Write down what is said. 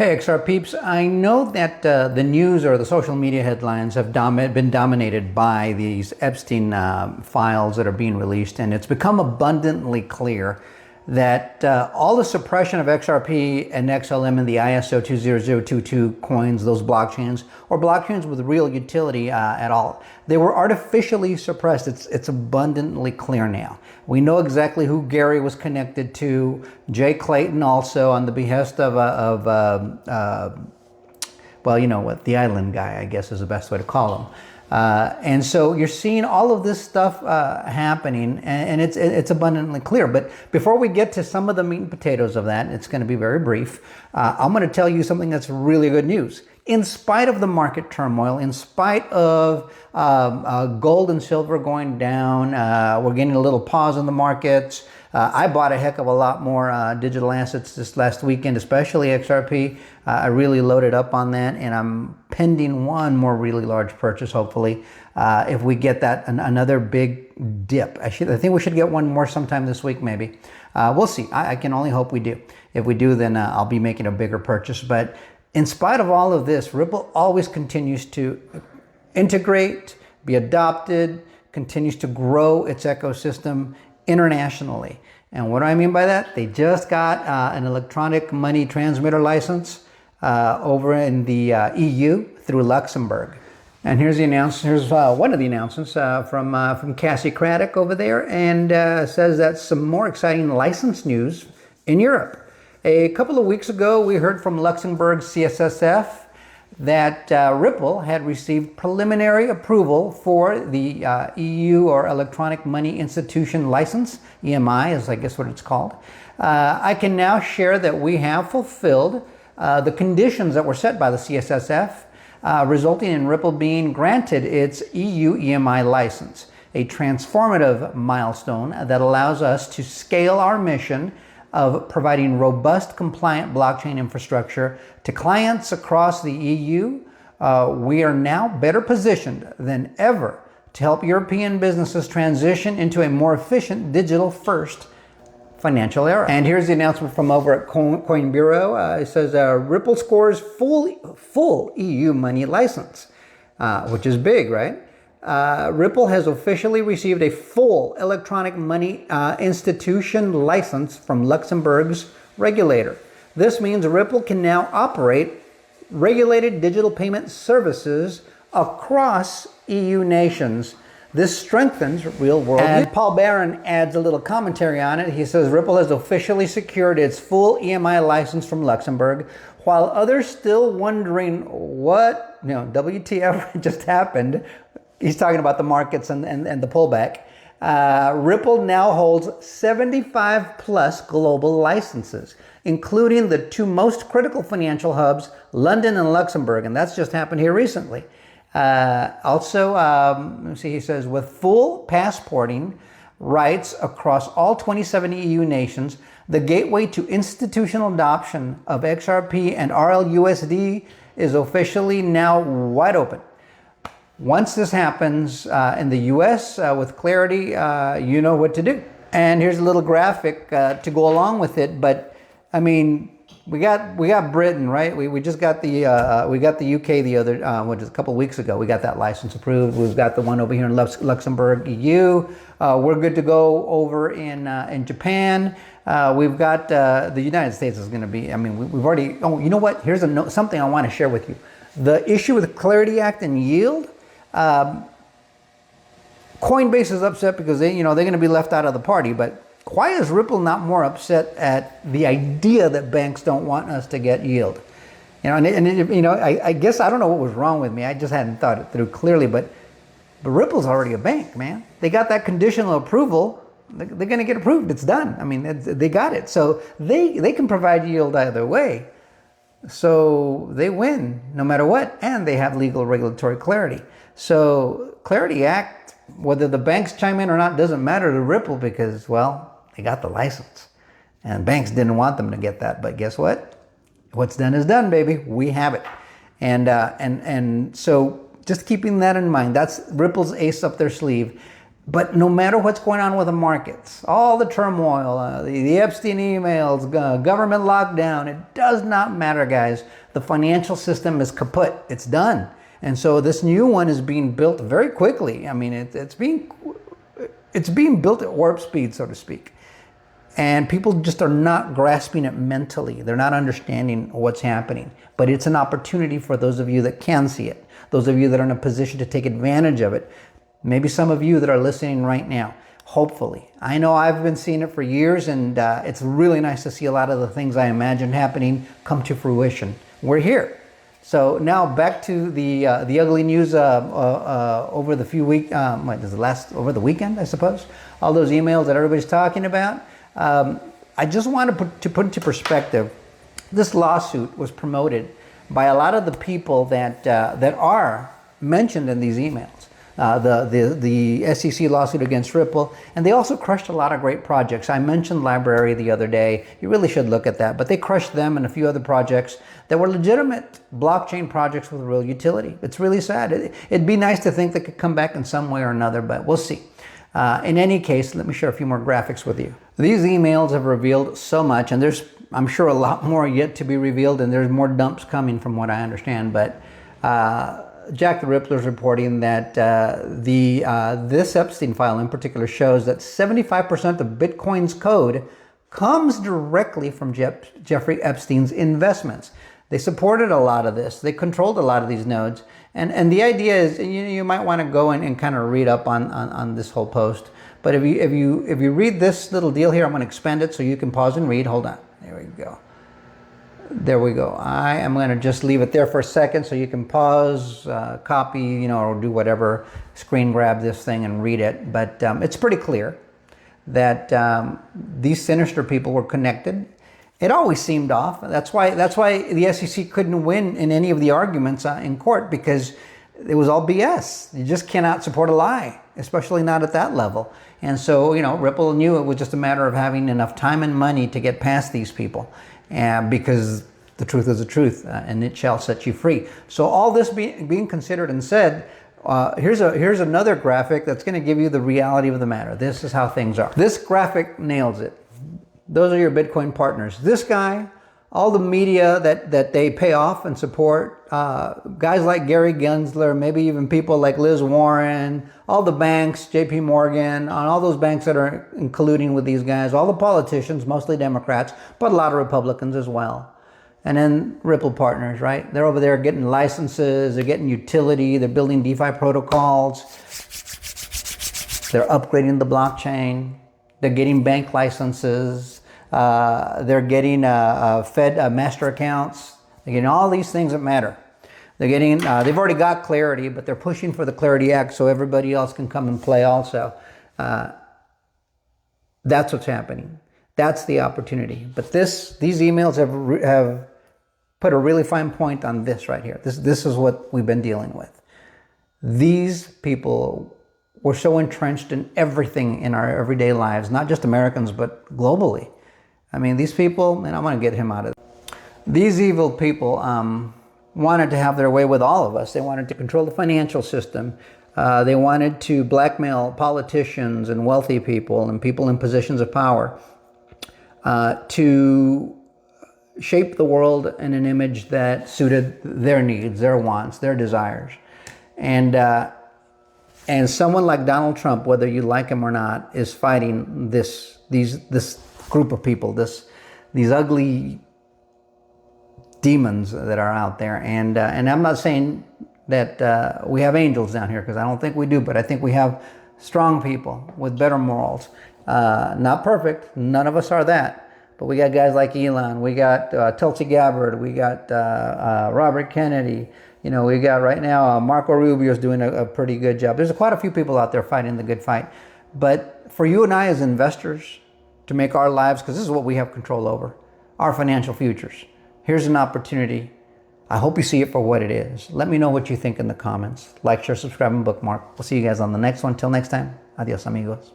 Hey XR peeps, I know that the news or the social media headlines have been dominated by these Epstein files that are being released, and it's become abundantly clear that all the suppression of XRP and XLM and the ISO 20022 coins, those blockchains, or blockchains with real utility at all, they were artificially suppressed. It's abundantly clear now. We know exactly who Gary was connected to, Jay Clayton also on the behest of well, you know what, the island guy, I guess is the best way to call him. And so you're seeing all of this stuff happening, and it's abundantly clear. But before we get to some of the meat and potatoes of that, it's going to be very brief. I'm going to tell you something that's really good news. In spite of the market turmoil, in spite of gold and silver going down, we're getting a little pause in the markets. I bought a heck of a lot more digital assets this last weekend, especially XRP. I really loaded up on that, and I'm pending one more really large purchase, hopefully, if we get that another big dip. I think we should get one more sometime this week, maybe. We'll see. I can only hope we do. If we do, then I'll be making a bigger purchase. But in spite of all of this, Ripple always continues to integrate, be adopted, continues to grow its ecosystem internationally. And what do I mean by that? They just got an electronic money transmitter license over in the EU through Luxembourg. And here's the announcement. Here's one of the announcements from Cassie Craddock over there, and says that some more exciting license news in Europe. A couple of weeks ago, we heard from Luxembourg's CSSF that Ripple had received preliminary approval for the EU, or Electronic Money Institution License, EMI is I guess what it's called. I can now share that we have fulfilled the conditions that were set by the CSSF, resulting in Ripple being granted its EU EMI license, a transformative milestone that allows us to scale our mission of providing robust, compliant blockchain infrastructure to clients across the EU. We are now better positioned than ever to help European businesses transition into a more efficient digital-first financial era. And here's the announcement from over at Coin Bureau. It says Ripple scores full EU money license, which is big, right? Ripple has officially received a full electronic money institution license from Luxembourg's regulator. This means Ripple can now operate regulated digital payment services across EU nations. This strengthens real world. And Paul Barron adds a little commentary on it. He says Ripple has officially secured its full EMI license from Luxembourg, while others still wondering what, WTF just happened. He's talking about the markets and the pullback. Ripple now holds 75 plus global licenses, including the two most critical financial hubs, London and Luxembourg, and that's just happened here recently. Also, let me see, he says, with full passporting rights across all 27 EU nations, the gateway to institutional adoption of XRP and RLUSD is officially now wide open. Once this happens in the US with clarity, you know what to do. And here's a little graphic to go along with it. But I mean, we got Britain, right? We just got the UK the other a couple of weeks ago. We got that license approved. We've got the one over here in Luxembourg, EU. We're good to go over in Japan. We've got the United States is going to be. I mean, we've already. Oh, you know what? Here's something I want to share with you. The issue with the Clarity Act and yield. Coinbase is upset because they're going to be left out of the party. But why is Ripple not more upset at the idea that banks don't want us to get yield? I guess I don't know what was wrong with me. I just hadn't thought it through clearly. But Ripple's already a bank, man. They got that conditional approval. They're going to get approved. It's done. I mean, they got it. So they can provide yield either way. So they win no matter what, and they have legal regulatory clarity. So Clarity Act, whether the banks chime in or not, doesn't matter to Ripple because, well, they got the license. And banks didn't want them to get that. But guess what? What's done is done, baby. We have it. And so just keeping that in mind, that's Ripple's ace up their sleeve. But no matter what's going on with the markets, all the turmoil, the Epstein emails, government lockdown, it does not matter, guys. The financial system is kaput. It's done. And so this new one is being built very quickly. I mean, it's being built at warp speed, so to speak. And people just are not grasping it mentally. They're not understanding what's happening. But it's an opportunity for those of you that can see it, those of you that are in a position to take advantage of it. Maybe some of you that are listening right now, hopefully. I know I've been seeing it for years, and it's really nice to see a lot of the things I imagined happening come to fruition. We're here. So now back to the ugly news over the few weeks, over the weekend, I suppose. All those emails that everybody's talking about. I just want to put into perspective, this lawsuit was promoted by a lot of the people that are mentioned in these emails. The SEC lawsuit against Ripple, and they also crushed a lot of great projects. I mentioned LBRY the other day. You really should look at that, but they crushed them and a few other projects that were legitimate blockchain projects with real utility. It's really sad. It'd be nice to think they could come back in some way or another, but we'll see. In any case, let me share a few more graphics with you. These emails have revealed so much, and there's, I'm sure, a lot more yet to be revealed, and there's more dumps coming from what I understand, but Jack the Rippler is reporting that this Epstein file in particular shows that 75% of Bitcoin's code comes directly from Jeffrey Epstein's investments. They supported a lot of this. They controlled a lot of these nodes. And the idea is, you might want to go and kind of read up on this whole post. But if you read this little deal here, I'm going to expand it so you can pause and read. Hold on. There we go. There we go. I am going to just leave it there for a second so you can pause, copy, or do whatever, screen grab this thing and read it. But it's pretty clear that these sinister people were connected. It always seemed off. That's why the SEC couldn't win in any of the arguments in court, because it was all BS. You just cannot support a lie, especially not at that level. And so, Ripple knew it was just a matter of having enough time and money to get past these people. Because the truth is the truth, and it shall set you free. So all this being considered and said, here's another graphic that's going to give you the reality of the matter. This is how things are. This graphic nails it. Those are your Bitcoin partners. This guy, all the media that they pay off and support, guys like Gary Gensler, maybe even people like Liz Warren, all the banks, JP Morgan, all those banks that are colluding with these guys, all the politicians, mostly Democrats, but a lot of Republicans as well. And then Ripple partners, right? They're over there getting licenses, they're getting utility, they're building DeFi protocols, they're upgrading the blockchain, they're getting bank licenses, they're getting Fed master accounts, they're getting all these things that matter. They're getting, they've already got Clarity, but they're pushing for the Clarity Act so everybody else can come and play also. That's what's happening. That's the opportunity. But these emails have put a really fine point on this right here. This is what we've been dealing with. These people were so entrenched in everything in our everyday lives, not just Americans, but globally. I mean, these people, and I'm going to get him out of it. These evil people wanted to have their way with all of us. They wanted to control the financial system. They wanted to blackmail politicians and wealthy people and people in positions of power to shape the world in an image that suited their needs, their wants, their desires. And someone like Donald Trump, whether you like him or not, is fighting this group of people, these ugly demons that are out there. And I'm not saying that we have angels down here, because I don't think we do, but I think we have strong people with better morals. Not perfect, none of us are that, but we got guys like Elon, we got Tulsi Gabbard, we got Robert Kennedy, we got right now Marco Rubio's doing a pretty good job. There's quite a few people out there fighting the good fight. But for you and I as investors to make our lives, because this is what we have control over, our financial futures, here's an opportunity. I hope you see it for what it is. Let me know what you think in the comments. Like, share, subscribe, and bookmark. We'll see you guys on the next one. Till next time, adios, amigos.